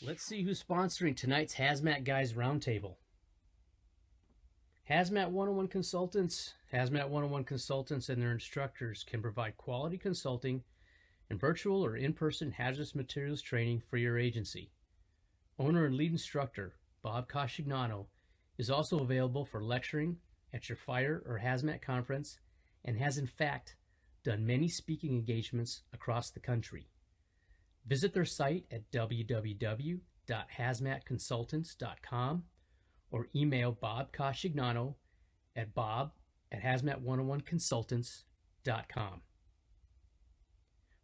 Let's see who's sponsoring tonight's Hazmat Guys Roundtable. Hazmat 101 Consultants. Hazmat 101 Consultants and their instructors can provide quality consulting and virtual or in-person hazardous materials training for your agency. Owner and lead instructor Bob Cascignano is also available for lecturing at your fire or hazmat conference and has in fact done many speaking engagements across the country. Visit their site at www.hazmatconsultants.com or email Bob Cascignano at bob@hazmat101consultants.com.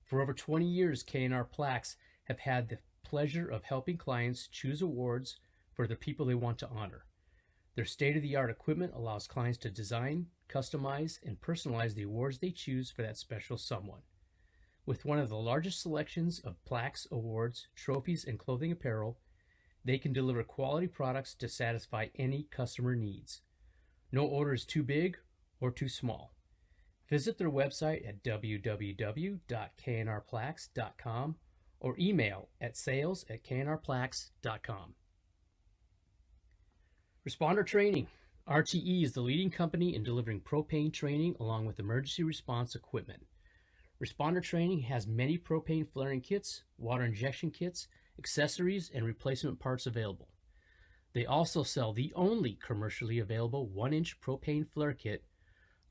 For over 20 years, K&R Plaques have had the pleasure of helping clients choose awards for the people they want to honor. Their state-of-the-art equipment allows clients to design, customize, and personalize the awards they choose for that special someone. With one of the largest selections of plaques, awards, trophies, and clothing apparel, they can deliver quality products to satisfy any customer needs. No order is too big or too small. Visit their website at www.knrplaques.com or email at sales@knrplaques.com. Responder Training. RTE is the leading company in delivering propane training along with emergency response equipment. Responder Training has many propane flaring kits, water injection kits, accessories, and replacement parts available. They also sell the only commercially available 1-inch propane flare kit,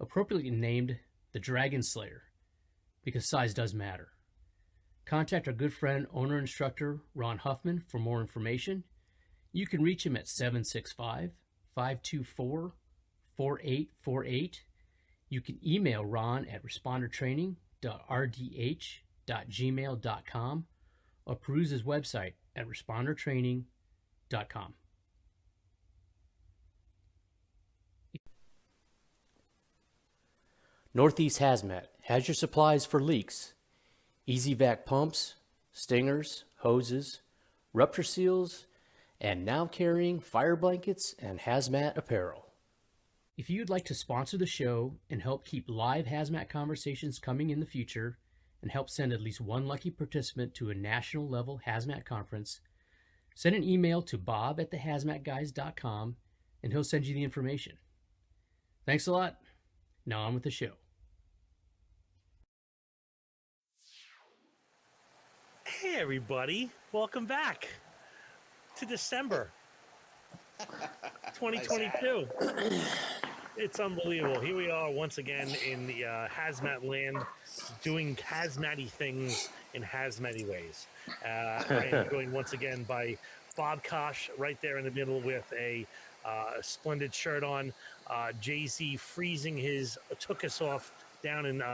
appropriately named the Dragon Slayer, because size does matter. Contact our good friend, owner instructor Ron Huffman for more information. You can reach him at 765-524-4848. You can email Ron at respondertraining.rdh.gmail.com or peruse his website at respondertraining.com. Northeast Hazmat has your supplies for leaks. Easy vac pumps, stingers, hoses, rupture seals, and now carrying fire blankets and hazmat apparel. If you'd like to sponsor the show and help keep live hazmat conversations coming in the future and help send at least one lucky participant to a national level hazmat conference, send an email to bob@thehazmatguys.com and he'll send you the information. Thanks a lot. Now on with the show. Hey everybody, welcome back to December 2022. It's unbelievable. Here we are once again in the hazmat land, doing hazmat-y things in hazmat-y ways. I am joined once again by Bob Kosh right there in the middle with a splendid shirt on. Jay-Z freezing his took us off down in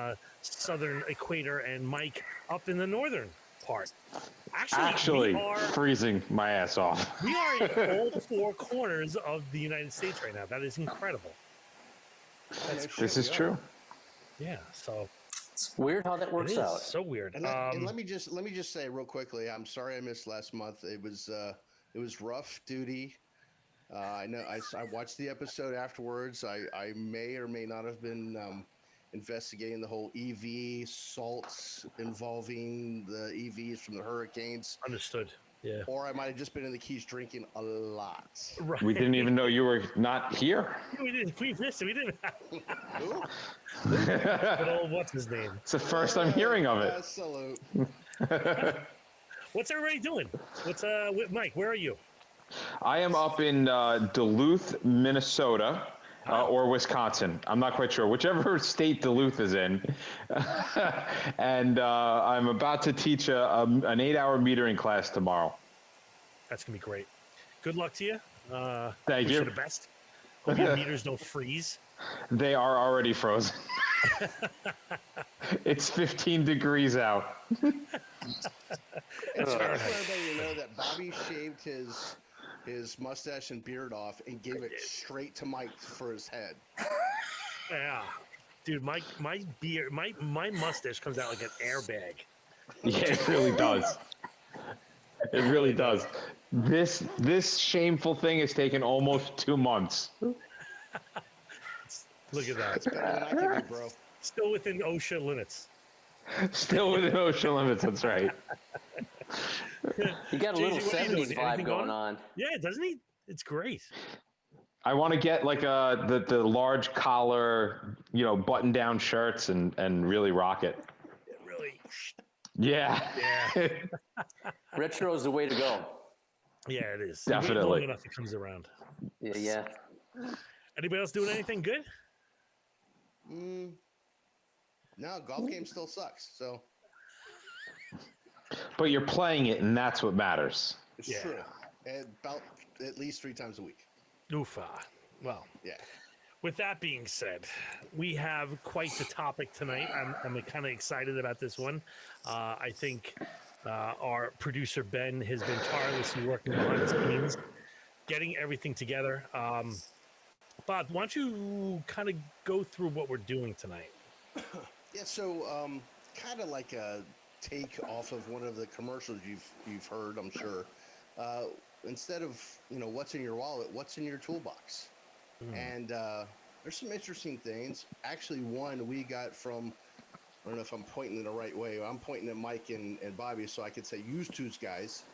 southern equator, and Mike up in the northern part. Actually freezing my ass off. We are in all four corners of the United States right now. That is incredible. This is true. Yeah, so it's weird how that works out. So weird. And let me just say real quickly, I'm sorry I missed last month. It was rough duty. I know I watched the episode afterwards. I may or may not have been investigating the whole EV salts involving the EVs from the hurricanes. Understood. Yeah. Or I might have just been in the Keys drinking a lot. Right. We didn't even know you were not here. We didn't. We missed it. We didn't. Who? But old, what's his name? It's the first I'm hearing of it. Salute. What's everybody doing? What's Mike? Where are you? I am up in Duluth, Minnesota. Or Wisconsin. I'm not quite sure. Whichever state Duluth is in. And I'm about to teach an 8-hour metering class tomorrow. That's going to be great. Good luck to you. Thank you. The best. Hope your meters don't freeze. They are already frozen. It's 15 degrees out. It's fair for everybody to know that Bobby shaved his mustache and beard off and gave it straight to Mike for his head. Yeah, dude, my beard, my mustache comes out like an airbag. Yeah, it really does. It really does. This shameful thing has taken almost 2 months. Look at that. That's better than I can do, bro. Still within OSHA limits. Still within OSHA limits. That's right. You got a little JJ, what are you doing? 70s Anything vibe going on. Yeah, doesn't he? It's great. I want to get like the large collar, button down shirts and really rock it. It really. Yeah. Yeah. Retro is the way to go. Yeah, it is. You wait Definitely. long enough, it comes around. Yeah. Anybody else doing anything good? No, golf game still sucks. So But you're playing it, and that's what matters. it's Yeah. true. About at least 3 times a week. Oofa. Well, Yeah. with that being said, we have quite the topic tonight. I'm kind of excited about this one. I think our producer Ben has been tirelessly working behind the scenes, getting everything together. Bob, why don't you kind of go through what we're doing tonight? Yeah. So kind of like a take off of one of the commercials you've heard, I'm sure. Instead of what's in your wallet, what's in your toolbox? And there's some interesting things. Actually, one we got from, I don't know if I'm pointing in the right way. I'm pointing at Mike and Bobby, so I could say use two's guys.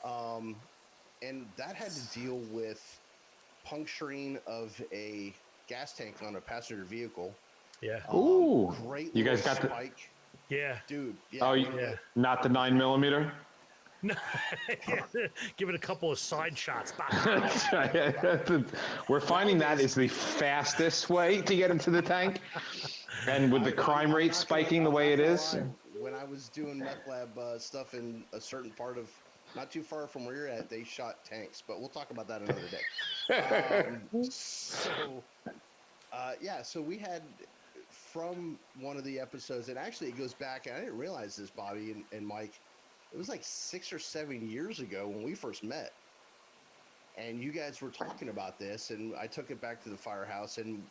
And that had to deal with puncturing of a gas tank on a passenger vehicle. Yeah. Ooh. Great. You guys little got the- spike, Yeah. dude. Yeah. Oh, Yeah. not the 9mm? No, give it a couple of side shots. We're finding that is the fastest way to get into the tank. And with the crime rate spiking the way it is. When I was doing meth lab stuff in a certain part of, not too far from where you're at, they shot tanks, but we'll talk about that another day. So we had from one of the episodes, and actually it goes back, and I didn't realize this, Bobby and Mike, it was like 6 or 7 years ago when we first met. And you guys were talking about this, and I took it back to the firehouse, and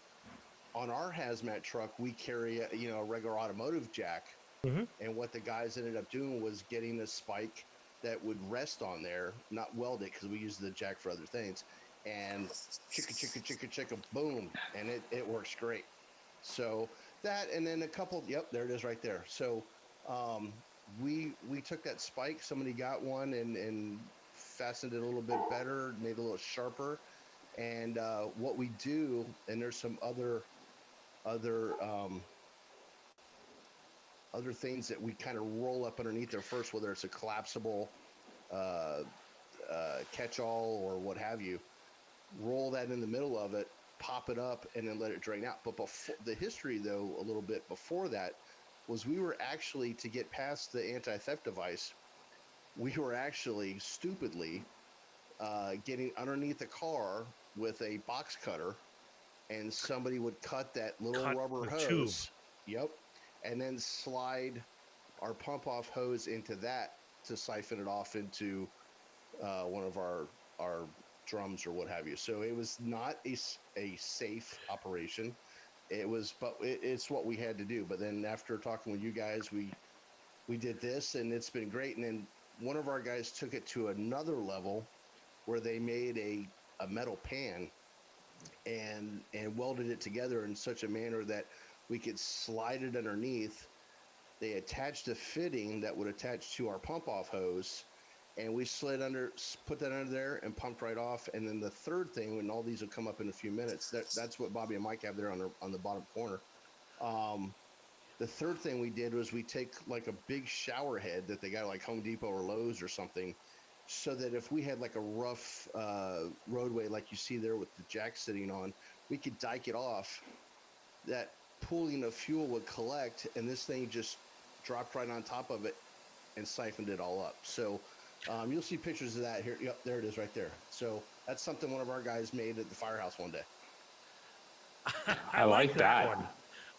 on our hazmat truck, we carry a regular automotive jack. Mm-hmm. And what the guys ended up doing was getting a spike that would rest on there, not weld it, because we use the jack for other things, and chicka, chicka, chicka, chicka, boom, and it works great. So that, and then a couple, yep, there it is right there. So we took that spike, somebody got one and fastened it a little bit better, made it a little sharper. And what we do, and there's some other things that we kind of roll up underneath there first, whether it's a collapsible catch-all or what have you. Roll that in the middle of it, pop it up, and then let it drain out. But before the history, though, a little bit before that, was we were actually, to get past the anti-theft device, we were actually stupidly getting underneath the car with a box cutter, and somebody would cut that little rubber hose. Tube. Yep. And then slide our pump off hose into that to siphon it off into one of our drums or what have you. So it was not a safe operation. It was, but it's what we had to do. But then after talking with you guys, we did this, and it's been great. And then one of our guys took it to another level where they made a metal pan and welded it together in such a manner that we could slide it underneath. They attached a fitting that would attach to our pump off hose, and we put that under there and pumped right off. And then the third thing, and all these will come up in a few minutes, that's what Bobby and Mike have there on the bottom corner. The third thing we did was we take like a big shower head that they got like Home Depot or Lowe's or something, so that if we had like a rough roadway like you see there with the jack sitting on, we could dike it off. That pooling of fuel would collect, and this thing just dropped right on top of it and siphoned it all up. So you'll see pictures of that here. Yep, there it is right there. So that's something one of our guys made at the firehouse one day. I like that one.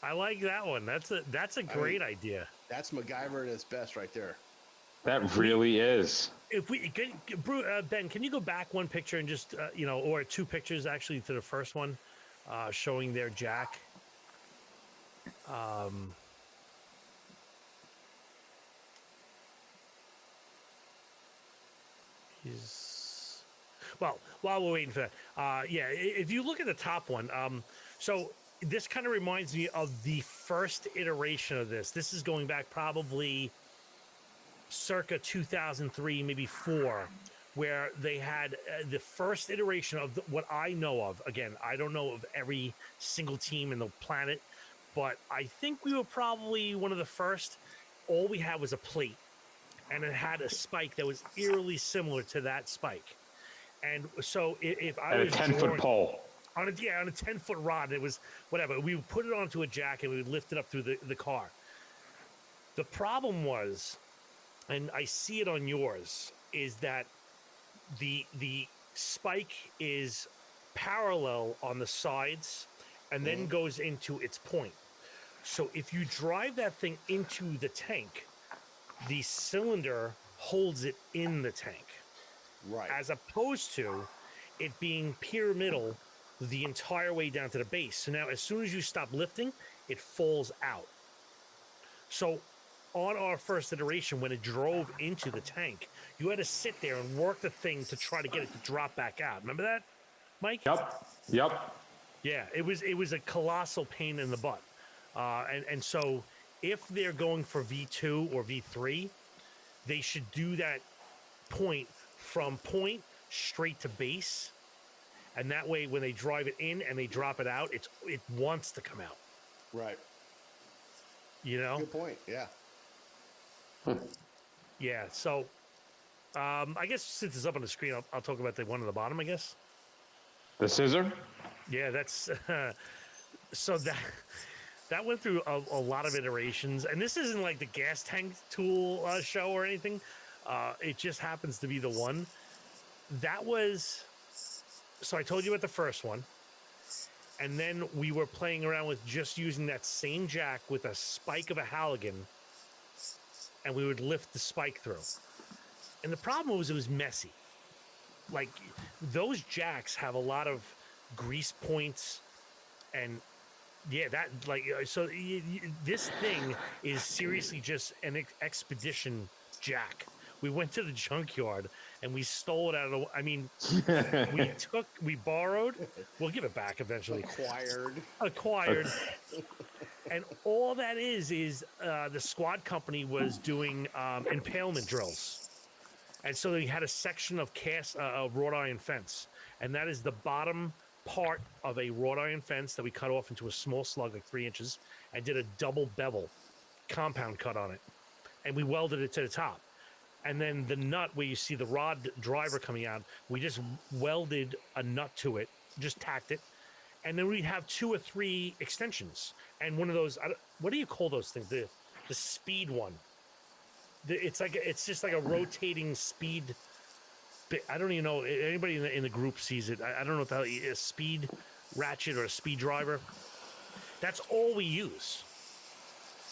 I like that one. That's a great idea. That's MacGyver at its best right there. That really is. If we Ben, can you go back one picture and just or two pictures actually to the first one, showing their jack. Well, while we're waiting for that, if you look at the top one, so this kind of reminds me of the first iteration of this. This is going back probably circa 2003, maybe 4, where they had the first iteration of what I know of. Again, I don't know of every single team in the planet, but I think we were probably one of the first. All we had was a plate, and it had a spike that was eerily similar to that spike. And so if I And a was 10-foot pole. on a 10-foot rod, it was whatever. We would put it onto a jack and we would lift it up through the car. The problem was, and I see it on yours, is that the spike is parallel on the sides and then goes into its point. So if you drive that thing into the tank, the cylinder holds it in the tank. Right. As opposed to it being pyramidal the entire way down to the base. So now as soon as you stop lifting, it falls out. So on our first iteration, when it drove into the tank, you had to sit there and work the thing to try to get it to drop back out. Remember that, Mike? Yep. Yeah, it was a colossal pain in the butt. And so if they're going for V2 or V3, they should do that point from point straight to base. And that way, when they drive it in and they drop it out, it wants to come out. Right. You know? Good point. Yeah. Yeah. So I guess since it's up on the screen, I'll talk about the one on the bottom, I guess. The scissor? Yeah, that's so that went through a lot of iterations, and this isn't like the gas tank tool show or anything. It just happens to be the one that was. So I told you about the first one, and then we were playing around with just using that same jack with a spike of a Halligan, and we would lift the spike through. And the problem was it was messy. Like, those jacks have a lot of grease points, and yeah, that, like, so this thing is seriously just an expedition jack. We went to the junkyard and we stole it out of the, I mean, we borrowed, we'll give it back eventually. Acquired. And all that is the squad company was doing impalement drills. And so they had a section of wrought iron fence. And that is the bottom part of a wrought iron fence that we cut off into a small slug, like 3 inches, and did a double bevel compound cut on it. And we welded it to the top. And then the nut where you see the rod driver coming out, we just welded a nut to it, just tacked it. And then we'd have 2 or 3 extensions. And one of those, what do you call those things? The speed one. It's just like a rotating speed. I don't even know. Anybody in the group sees it. I don't know if a speed ratchet or a speed driver. That's all we use.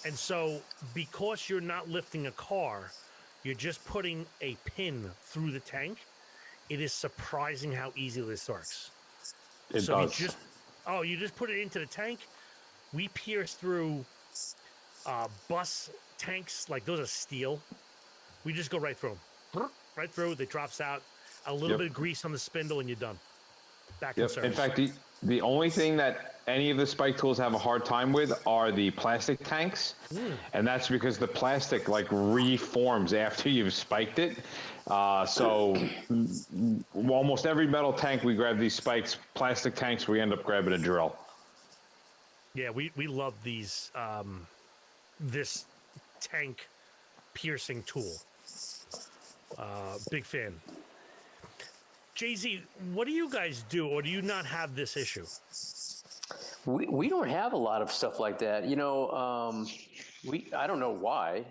And so because you're not lifting a car, you're just putting a pin through the tank. It is surprising how easy this works. It does. You just put it into the tank. We pierce through bus tanks, like those are steel. We just go right through them. Right through, it drops out. A little bit of grease on the spindle and you're done. Back in service. In fact, the only thing that any of the spike tools have a hard time with are the plastic tanks. And that's because the plastic like reforms after you've spiked it. So almost every metal tank we grab these spikes. Plastic tanks we end up grabbing a drill. Yeah, we love these this tank piercing tool. Big fan. JZ, what do you guys do, or do you not have this issue? We don't have a lot of stuff like that. You know, I don't know why,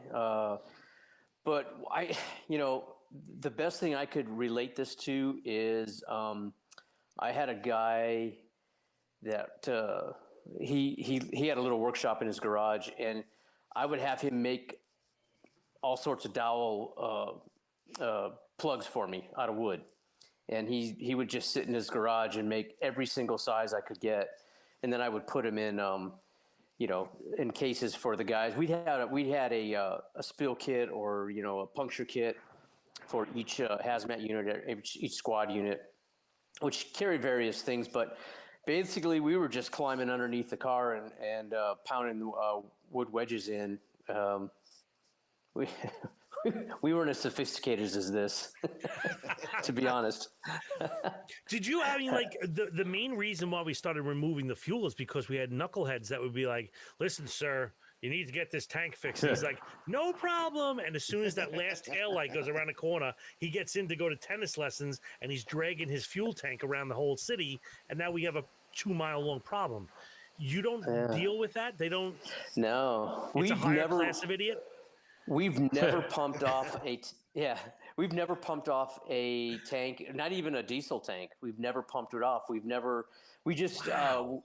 but the best thing I could relate this to is I had a guy that he had a little workshop in his garage, and I would have him make all sorts of dowel plugs for me out of wood. And he would just sit in his garage and make every single size I could get. And then I would put them in, in cases for the guys. We had a spill kit or, a puncture kit for each hazmat unit, each squad unit, which carried various things. But basically, we were just climbing underneath the car and pounding wood wedges in. we weren't as sophisticated as this, to be honest. Did you? I mean, like the main reason why we started removing the fuel is because we had knuckleheads that would be like, "Listen, sir, you need to get this tank fixed." And he's like, "No problem." And as soon as that last tail light goes around the corner, he gets in to go to tennis lessons, and he's dragging his fuel tank around the whole city. And now we have a 2-mile long problem. You don't deal with that. They don't. No, It's a higher class of idiot. We've never pumped off we've never pumped off a tank, not even a diesel tank. We've never pumped it off. We just no.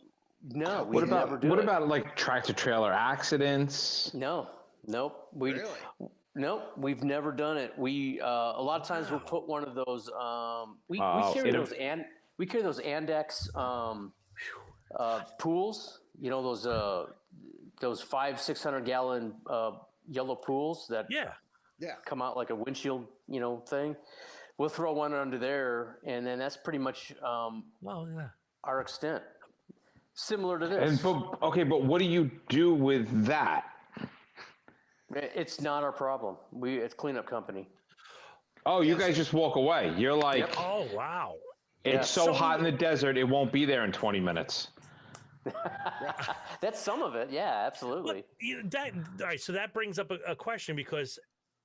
What about like tractor trailer accidents? No, nope. Really? Nope, we've never done it. We a lot of times we'll put one of those. We carry those Andex pools. You know those 500-600 gallon yellow pools that come out like a windshield, thing. We'll throw one under there, and then that's pretty much our extent. Similar to this. But what do you do with that? It's not our problem. It's cleanup company. Oh, you guys just walk away. You're like, Yep. Oh wow! it's so hot in the desert, it won't be there in 20 minutes. That's some of it. Yeah, absolutely. All right, so that brings up a question, because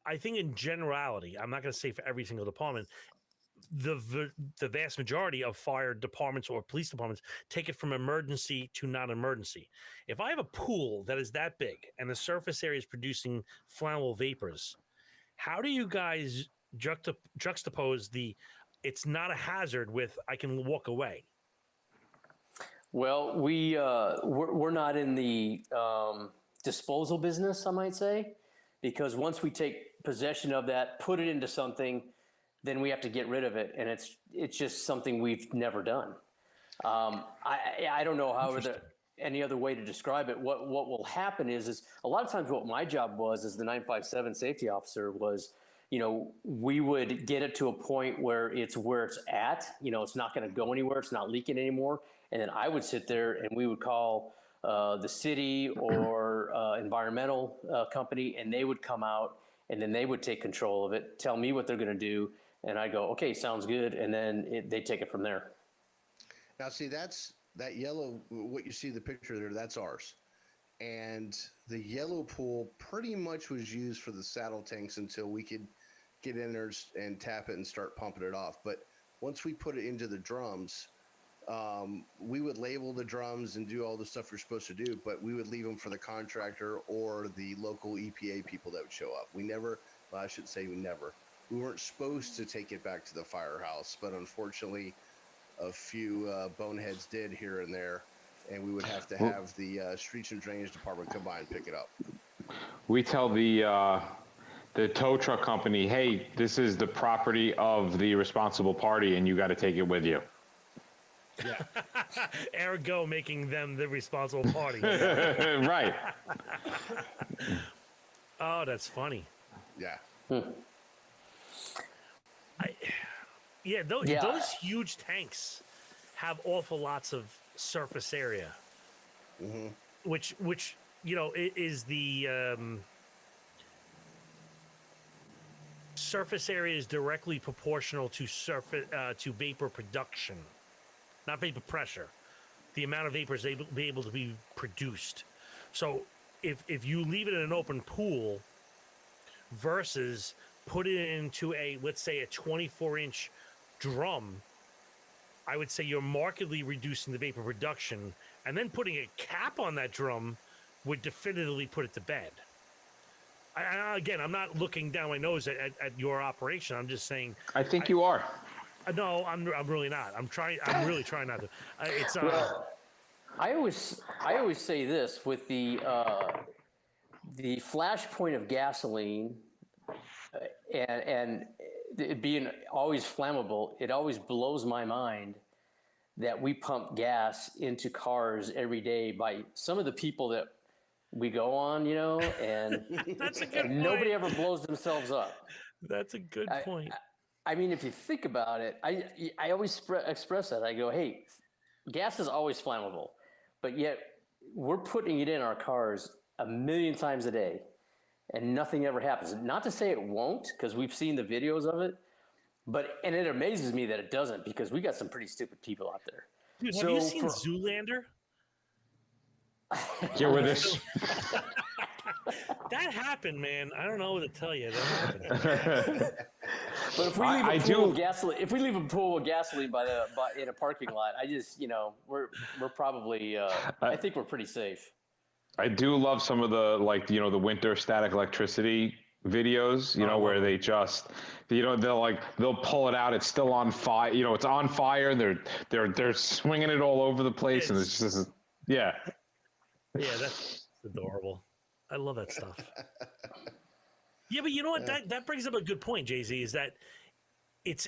I think in generality, I'm not going to say for every single department, the vast majority of fire departments or police departments take it from emergency to non-emergency. If I have a pool that is that big and the surface area is producing flammable vapors, how do you guys juxtapose it's not a hazard with I can walk away? Well, we're not in the disposal business, I might say, because once we take possession of that, put it into something, then we have to get rid of it, and it's just something we've never done. I don't know any other way to describe it. What will happen is a lot of times what my job was as the 957 safety officer was, we would get it to a point where it's at, it's not going to go anywhere. It's not leaking anymore. And then I would sit there and we would call the city or environmental company, and they would come out and then they would take control of it, tell me what they're going to do. And I go, okay, sounds good. And then they take it from there. Now, see, that's that yellow, what you see the picture there, that's ours. And the yellow pool pretty much was used for the saddle tanks until we could get in there and tap it and start pumping it off. But once we put it into the drums, we would label the drums and do all the stuff you're supposed to do, but we would leave them for the contractor or the local EPA people that would show up. We weren't supposed to take it back to the firehouse, but unfortunately a few boneheads did here and there, and we would have to have the streets and drainage department come by and pick it up. We tell the tow truck company, hey, this is the property of the responsible party and you got to take it with you. Yeah. Ergo making them the responsible party. Right. Oh, that's funny. Yeah. Those huge tanks have awful lots of surface area, which is the surface area is directly proportional to to vapor production, not vapor pressure. The amount of vapor is able to be produced. So if you leave it in an open pool versus put it into let's say a 24-inch drum, I would say you're markedly reducing the vapor production, and then putting a cap on that drum would definitively put it to bed. Again, I'm not looking down my nose at your operation. I'm just saying. I think you are. No, I'm really not. I'm really trying not to. I always say this with the flash point of gasoline and it being always flammable. It always blows my mind that we pump gas into cars every day by some of the people that we go on, and That's a good nobody point. ever blows themselves up. That's a good point. I mean, if you think about it, I always express that. I go, hey, gas is always flammable, but yet we're putting it in our cars a million times a day. and nothing ever happens. Not to say it won't, because we've seen the videos of it, and it amazes me that it doesn't, because we got some pretty stupid people out there. Dude, have you seen Zoolander? Yeah, where this. That happened, man. I don't know what to tell you. That happened. But if we leave a pool of gasoline, in a parking lot, I just, we're probably, I think we're pretty safe. I do love some of the, like, the winter static electricity videos, where they just, they'll pull it out. It's still on fire. It's on fire. They're swinging it all over the place, and it's just, yeah. Yeah, that's adorable. I love that stuff. Yeah, but you know what? That brings up a good point, Jay-Z, is that if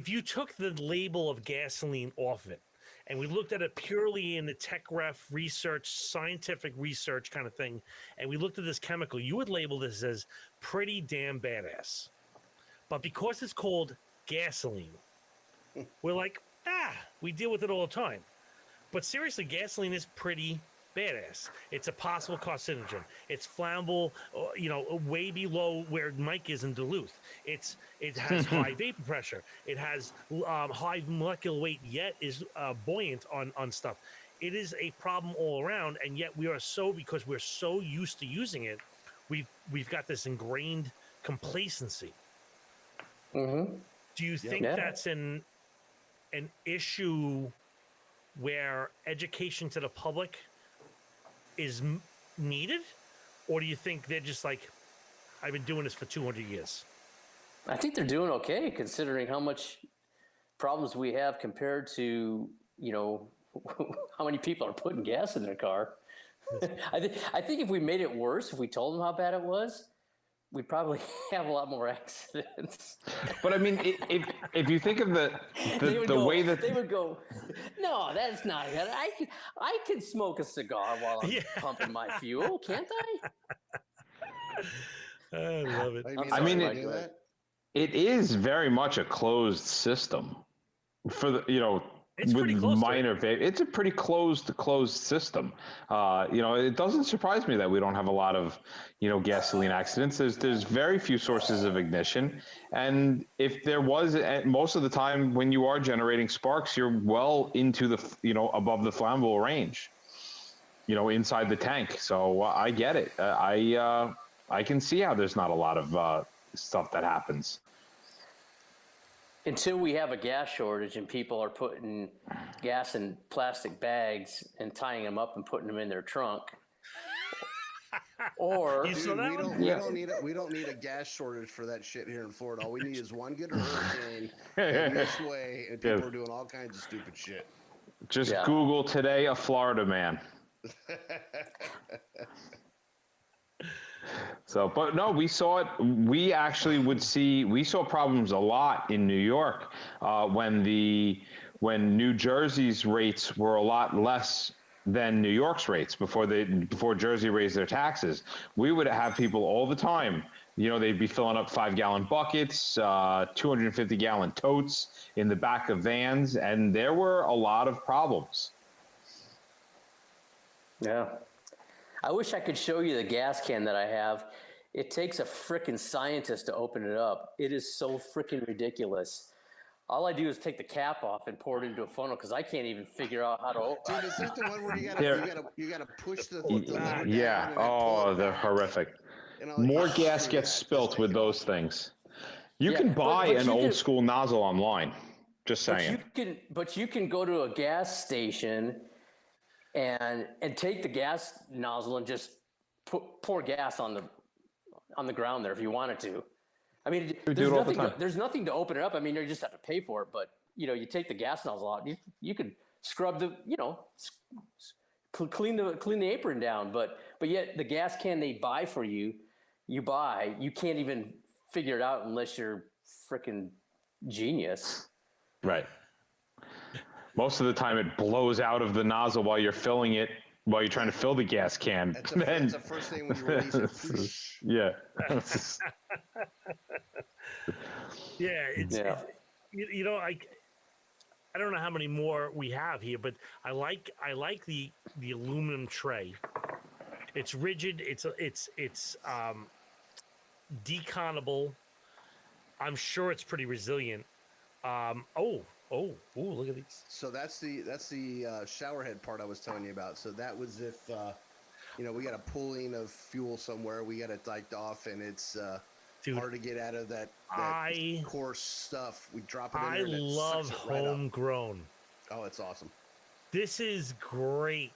you took the label of gasoline off it and we looked at it purely in the tech ref research, scientific research kind of thing, and we looked at this chemical, you would label this as pretty damn badass. But because it's called gasoline, we're like, we deal with it all the time. But seriously, gasoline is pretty badass. It's a possible carcinogen. It's flammable, way below where Mike is in Duluth. It has high vapor pressure. It has high molecular weight, yet is buoyant on stuff. It is a problem all around, and yet because we're so used to using it, we've got this ingrained complacency. Mm-hmm. Do you think that's an issue where education to the public is needed, or do you think they're just like, I've been doing this for 200 years? I think they're doing okay, considering how much problems we have compared to, how many people are putting gas in their car. I think if we made it worse, if we told them how bad it was, we'd probably have a lot more accidents. But I mean, if you think of the way that they would go, no, that's not good. I can smoke a cigar while I'm pumping my fuel, can't I? I love it. I mean, it is very much a closed system for the it's with pretty close minor vape. It's a pretty closed system. It doesn't surprise me that we don't have a lot of gasoline accidents. There's very few sources of ignition, and if there was, most of the time when you are generating sparks, you're well into the above the flammable range, inside the tank. So I get it. I can see how there's not a lot of stuff that happens. Until we have a gas shortage and people are putting gas in plastic bags and tying them up and putting them in their trunk. Or we don't need a gas shortage for that shit here in Florida. All we need is one good hurricane and this way, and people are doing all kinds of stupid shit. Just Google today a Florida man. So, but no, we saw it. We actually we saw problems a lot in New York when New Jersey's rates were a lot less than New York's rates before Jersey raised their taxes. We would have people all the time. They'd be filling up 5-gallon buckets, 250-gallon totes in the back of vans, and there were a lot of problems. Yeah. I wish I could show you the gas can that I have. It takes a frickin' scientist to open it up. It is so frickin' ridiculous. All I do is take the cap off and pour it into a funnel because I can't even figure out how to open it. Dude, is that the one where you gotta push the lever yeah. down? Oh, they're horrific. More gas gets spilt with those things. You can buy an old school nozzle online. Just saying. But you can go to a gas station and take the gas nozzle and just pour gas on the ground there if you wanted to. I mean, there's nothing to open it up. I mean, you just have to pay for it. But you take the gas nozzle out. You could scrub clean the apron down. But yet the gas can they buy for you, you can't even figure it out unless you're freaking genius. Right. Most of the time, it blows out of the nozzle while you're filling it, while you're trying to fill the gas can. That's the first thing when you release it. Yeah. I don't know how many more we have here, but I like the aluminum tray. It's rigid. It's deconnable. I'm sure it's pretty resilient. Look at these. So that's the shower head part I was telling you about. So that was if we got a pooling of fuel somewhere, we got it diked off, and it's Dude, hard to get out of that coarse stuff. We drop it in I there. And it love sucks it right up. homegrown. Oh, it's awesome. This is great.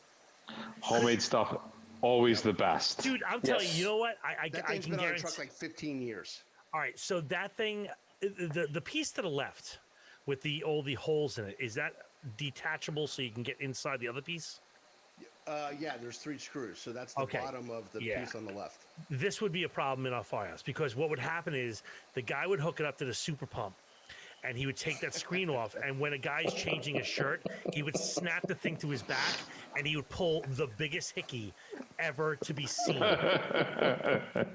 Homemade stuff, always the best. Dude, I'm telling you, you know what? I That can thing's been on a guarantee. truck like 15 years. All right, so that thing, the piece to the left with all the holes in it, is that detachable so you can get inside the other piece? Yeah, there's 3 screws, so that's the bottom of the piece on the left. This would be a problem in our firehouse because what would happen is the guy would hook it up to the super pump and he would take that screen off, and when a guy's changing his shirt, he would snap the thing to his back and he would pull the biggest hickey ever to be seen. Don't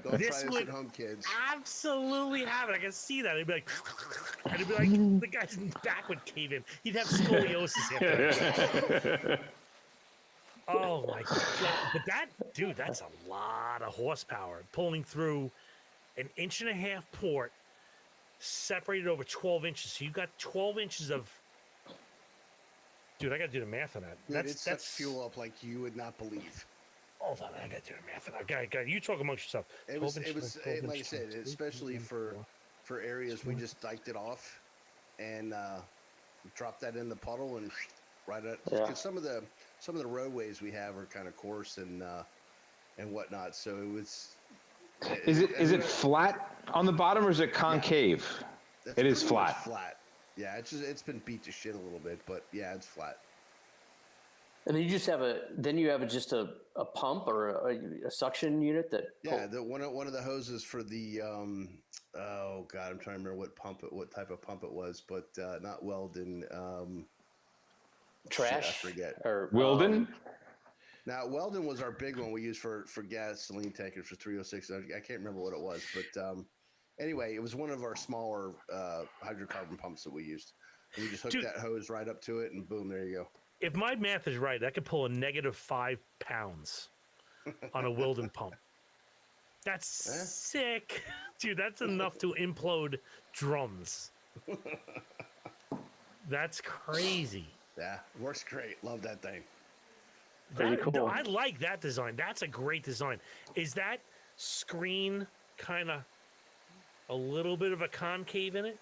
try this at home, kids. Absolutely have it. I can see that. It'd be like the guy's back would cave in. He'd have scoliosis after that. Oh my god! But that's a lot of horsepower pulling through an 1.5-inch port, separated over 12 inches. So you got 12 inches of. Dude, I got to do the math on that. Dude, it sucks fuel up like you would not believe. Hold on, I got to do the math on that. Guy, you talk amongst yourself. It was like I said, especially for areas we just diked it off and dropped that in the puddle and right at because some of the roadways we have are kind of coarse and whatnot. So it was. Is it flat on the bottom or is it concave? Yeah. It is flat. Flat. Yeah, it's been beat to shit a little bit, but yeah, it's flat. And then you just have just a pump or a suction unit that. Yeah, one of the hoses for the oh god, I'm trying to remember what type of pump it was, but not Weldon. Trash. I forget. Or Wilden. Now Weldon was our big one we used for gasoline tankers for 306. I can't remember what it was, but anyway, it was one of our smaller hydrocarbon pumps that we used. And we just hooked that hose right up to it, and boom, there you go. If my math is right, I could pull a -5 pounds on a Wilden pump. That's sick. Dude, that's enough to implode drums. That's crazy. Yeah, works great. Love that thing. Pretty cool. I like that design. That's a great design. Is that screen kind of a little bit of a concave in it?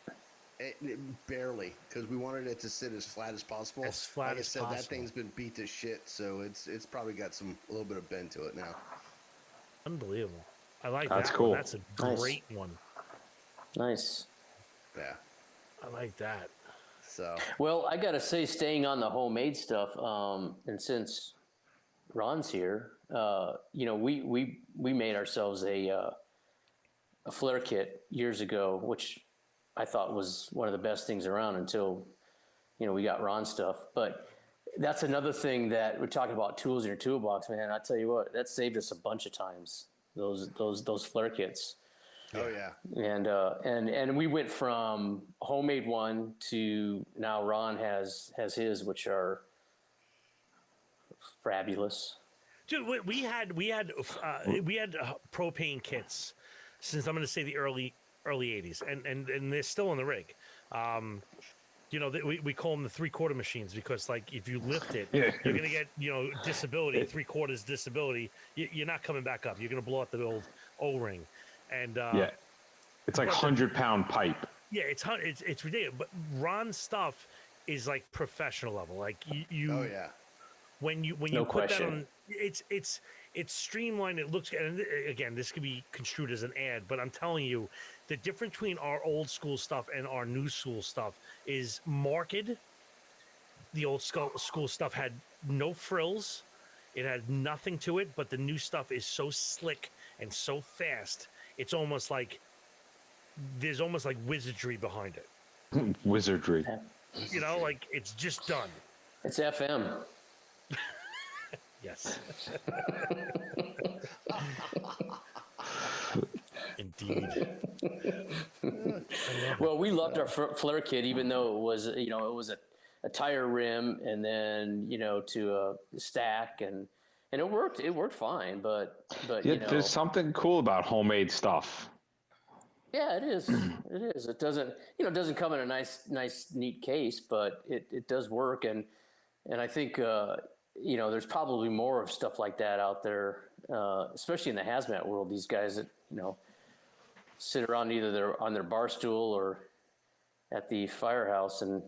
Barely, because we wanted it to sit as flat as possible. As flat like as I said, possible. that thing's been beat to shit, so it's probably got a little bit of bend to it now. Unbelievable. I like That's that cool. one. That's a great one. Nice. Yeah. I like that. So. Well, I got to say, staying on the homemade stuff, and since Ron's here, we made ourselves a flare kit years ago, which I thought was one of the best things around until, we got Ron stuff. But that's another thing that we're talking about, tools in your toolbox, man. I tell you what, that saved us a bunch of times. Those flare kits. Oh yeah. And we went from homemade one to now Ron has his, which are fabulous. Dude, we had propane kits since I'm going to say the early 80s, and they're still in the rig. We call them the 3/4 machines because, like, if you lift it, you're going to get disability, 3/4 disability. You're not coming back up. You're going to blow out the old O-ring, and it's like 100-pound pipe. Yeah, it's ridiculous. But Ron's stuff is like professional level. Like you. Oh yeah. When you put that on, it's streamlined. It looks, and again, this could be construed as an ad, but I'm telling you, the difference between our old school stuff and our new school stuff is marked. The old school stuff had no frills; it had nothing to it. But the new stuff is so slick and so fast. It's almost like there's almost like wizardry behind it. Wizardry. Like it's just done. It's FM. Yes. Indeed. Well, we loved our flare kit, even though it was a tire rim, and then to a stack, and and it worked. It worked fine, but Yeah, you know, there's something cool about homemade stuff. yeah, it is. It is. It doesn't, it doesn't come in a nice, neat case, but it does work. And I think, there's probably more of stuff like that out there, especially in the hazmat world. These guys that, sit around either on their bar stool or at the firehouse and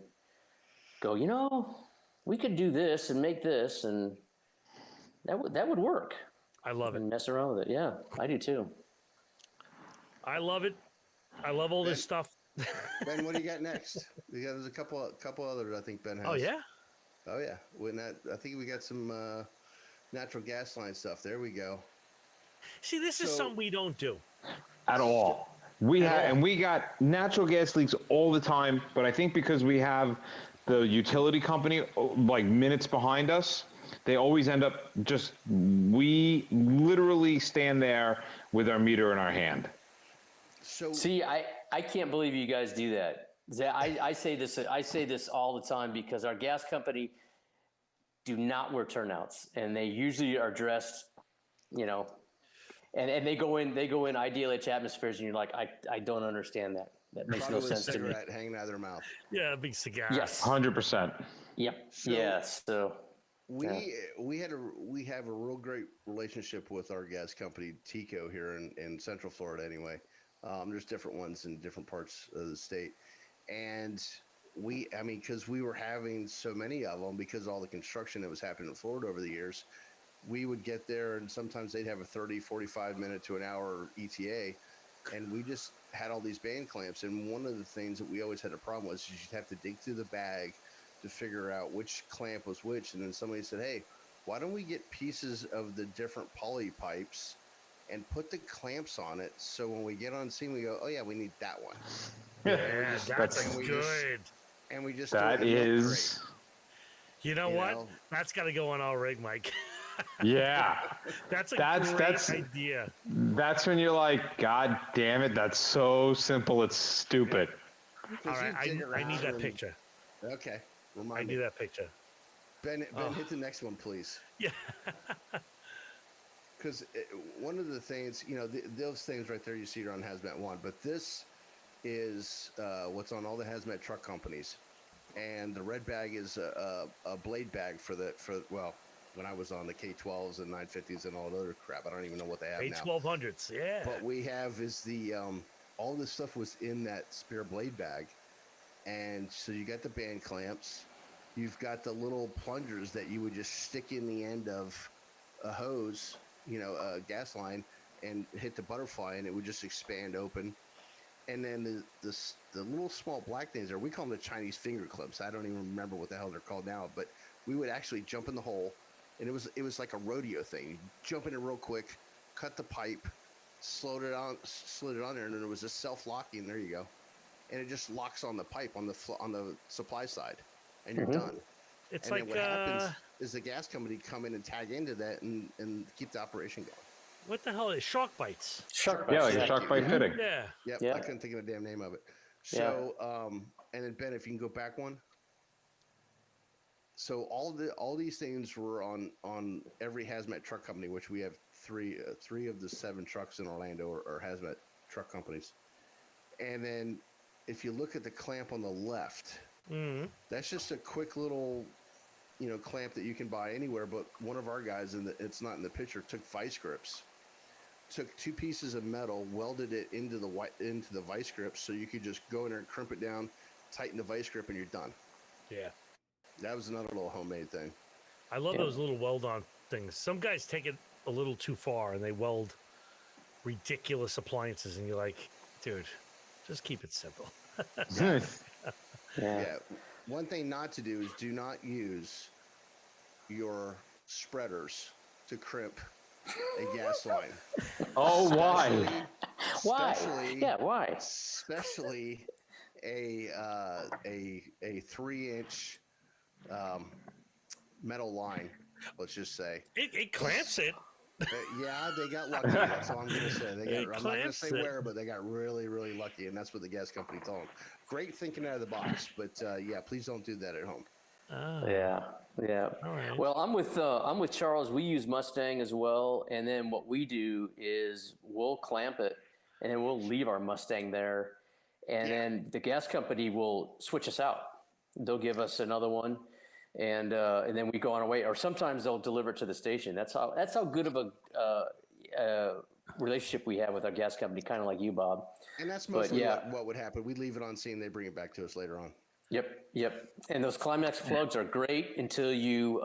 go, we could do this and make this, and that would work. I love it. And mess around with it. Yeah, I do too. I love it. I love all this stuff. Ben, what do you got next? There's a couple others I think Ben has. Oh yeah. Oh yeah. I think we got some natural gas line stuff. There we go. See, this is something we don't do At all. We got natural gas leaks all the time, but I think because we have the utility company like minutes behind us, they always end up we literally stand there with our meter in our hand. So See, I can't believe you guys do that. I say this all the time because our gas company do not wear turnouts, and they usually are dressed, and they go in IDLH atmospheres, and you're like, I don't understand that. That makes probably no with a sense to me. cigarette hanging out of their mouth. Yeah, a big cigar. Yes. 100%. Yep. So- yeah. So We have a real great relationship with our gas company Tico here in Central Florida. Anyway, there's different ones in different parts of the state, and because we were having so many of them because of all the construction that was happening in Florida over the years, we would get there and sometimes they'd have a 30, 45 minute to an hour ETA, and we just had all these band clamps. And one of the things that we always had a problem with is you'd have to dig through the bag to figure out which clamp was which. And then somebody said, hey, why don't we get pieces of the different poly pipes and put the clamps on it, so when we get on scene, we go, oh yeah, we need that one. Yeah, that's and we good. And we just That do it in milk is, crate. You know You what? know? That's got to go on our rig, Mike. yeah. That's a That's- great that's- idea. That's when you're like, God damn it, that's so simple, it's stupid. All 'Cause right, you dig I need that around and- picture. Okay, I remind need me. that picture. Ben, Oh. hit the next one, please. Yeah. Because one of the things, those things right there you see around Hazmat 1, but this is what's on all the Hazmat truck companies. And the red bag is a blade bag for when I was on the K12s and 950s and all the other crap. I don't even know what they have now. A1200s. Yeah. What we have is all this stuff was in that spare blade bag. And so you got the band clamps. You've got the little plungers that you would just stick in the end of a hose, a gas line, and hit the butterfly, and it would just expand open. And then the little small black things, we call them the Chinese finger clips. I don't even remember what the hell they're called now, but we would actually jump in the hole, and it was like a rodeo thing. You jump in it real quick, cut the pipe, slid it on there, and then it was just self-locking. There you go, and it just locks on the pipe on the supply side, and you're done. It's And like then what happens is the gas company come in and tag into that and keep the operation going. what the hell is shark bites? shark Yeah, bites. like a shark bite fitting. Yeah. Yep, Yeah. I couldn't think of the damn name of it. So, and then Ben, if you can go back one. So all these things were on every hazmat truck company, which we have three of the 7 trucks in Orlando are hazmat truck companies. And then if you look at the clamp on the left, that's just a quick little, clamp that you can buy anywhere. But one of our guys, it's not in the picture, took vice grips, took 2 pieces of metal, welded it into the vice grips, so you could just go in there and crimp it down, tighten the vice grip, and you're done. Yeah. That was another little homemade thing. I love those little weld-on things. Some guys take it a little too far, and they weld ridiculous appliances, and you're like, dude, just keep it simple. Yeah. One thing not to do is do not use your spreaders to crimp a gas line. Oh, why? Why? Especially, Yeah, why? Especially a 3-inch metal line. Let's just say. It clamps it. Yeah, they got lucky. That's all I'm going to say. I'm not going to clamps say it. where, but they got really, really lucky, and that's what the gas company told them. Great thinking out of the box, but yeah, please don't do that at home. Oh, Yeah, yeah. all right. Well, I'm with Charles. We use Mustang as well, and then what we do is we'll clamp it, and then we'll leave our Mustang there, and then the gas company will switch us out. They'll give us another one, and then we go on our way. Or sometimes they'll deliver it to the station. That's how good of a relationship we have with our gas company, kind of like you, Bob. And that's mostly yeah. what would happen. We'd leave it on scene. They bring it back to us later on. Yep. And those Climax plugs are great until you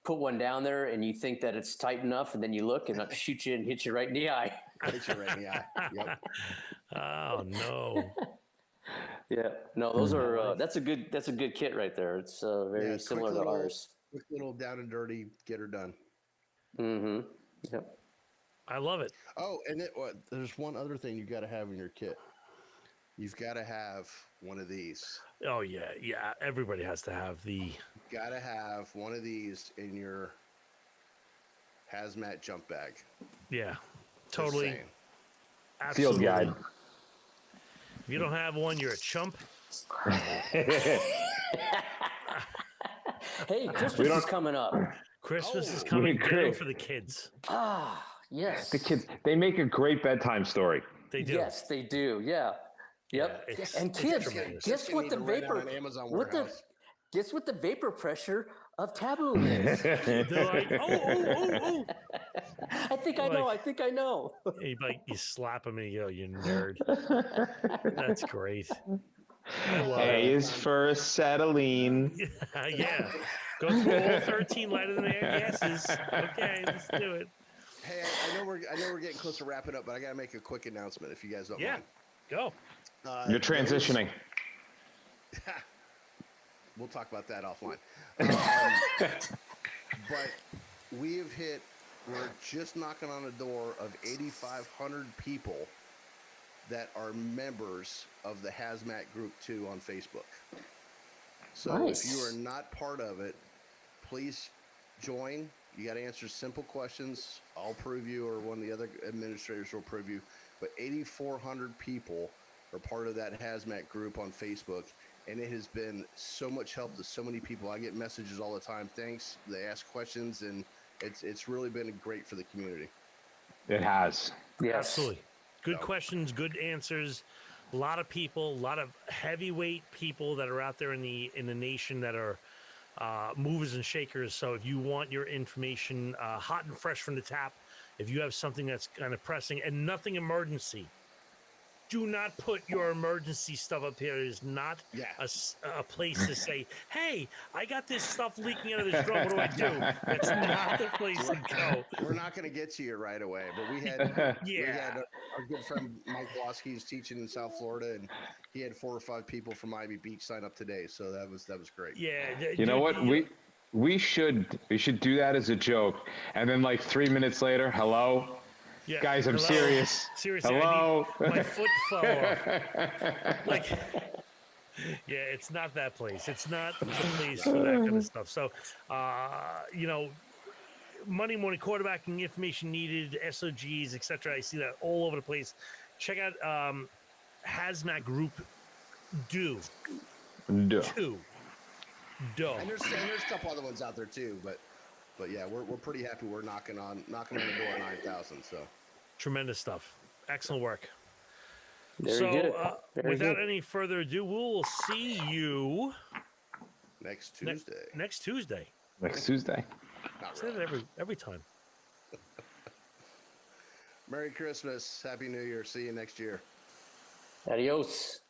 put one down there and you think that it's tight enough, and then you look and it shoots you and hits you right in the eye. Hit you right in the eye. Yep. Oh no. Yeah. No, those are that's a good kit right there. It's very Yeah, similar to ours. Quick little down and dirty, get her done. Mm-hmm. Yep. I love it. Oh, and there's one other thing you got to have in your kit. You've got to have one of these. Oh yeah. Everybody has to have the. Got to have one of these in your hazmat jump bag. Yeah, Just totally. saying. Absolutely. Field guide. If you don't have one, you're a chump. Hey, Christmas is coming up. Christmas is Oh. coming. Get Great. it for the kids. Ah, yes. The kids, they make a great bedtime story. They do. Yes, they do. Yeah. Yep. Yeah, it's- And it's kids, tremendous. guess Just what need the to write down vapor? an Amazon What the? warehouse. Guess what the vapor pressure of taboo is? They're like, oh. I think I know. You slap them and you go, you nerd. That's great. I love A it. is for acetylene. Yeah. Go through all 13 lighter than air gases. Okay, let's do it. Hey, I know we're getting close to wrapping up, but I got to make a quick announcement if you guys don't Yeah. mind. Go. You're transitioning. We'll talk about that offline. But we're just knocking on the door of 8,500 people that are members of the Hazmat Group 2 on Facebook. So Nice. if you are not part of it, please join. You got to answer simple questions. I'll prove you, or one of the other administrators will prove you. But 8,400 people are part of that Hazmat group on Facebook. And it has been so much help to so many people. I get messages all the time. Thanks. They ask questions, and it's really been great for the community. It has. Yes. Absolutely. Good So- questions, good answers. A lot of people, a lot of heavyweight people that are out there in the nation that are movers and shakers. So if you want your information hot and fresh from the tap, if you have something that's kind of pressing and nothing emergency, do not put your emergency stuff up here. It is not Yeah. a place to say, hey, I got this stuff leaking out of this drum. What do I do? It's not the place to go. We're not going to get to you right away, but we had Yeah. our good friend Mike Blosky. He's teaching in South Florida, and he had 4 or 5 people from Ivy Beach sign up today. So that was great. Yeah. You know what? We should do that as a joke, and then like 3 minutes later, hello. Yeah. Guys, I'm Hello? serious. Seriously, Hello? my foot fell off. Like, yeah, it's not that place. It's not the place for that kind of stuff. So, Monday morning quarterbacking information needed, SOGs, etc. I see that all over the place. Check out Hazmat Group Do. Duh. Two. Do. And there's a couple other ones out there too, but yeah, we're pretty happy. We're knocking on the door at 9,000. So Tremendous stuff. Excellent work. Very so, good. Very without good. any further ado, we'll see you next Tuesday. next Tuesday. Next Tuesday. Not Say really. that every time. Merry Christmas. Happy New Year. See you next year. Adios.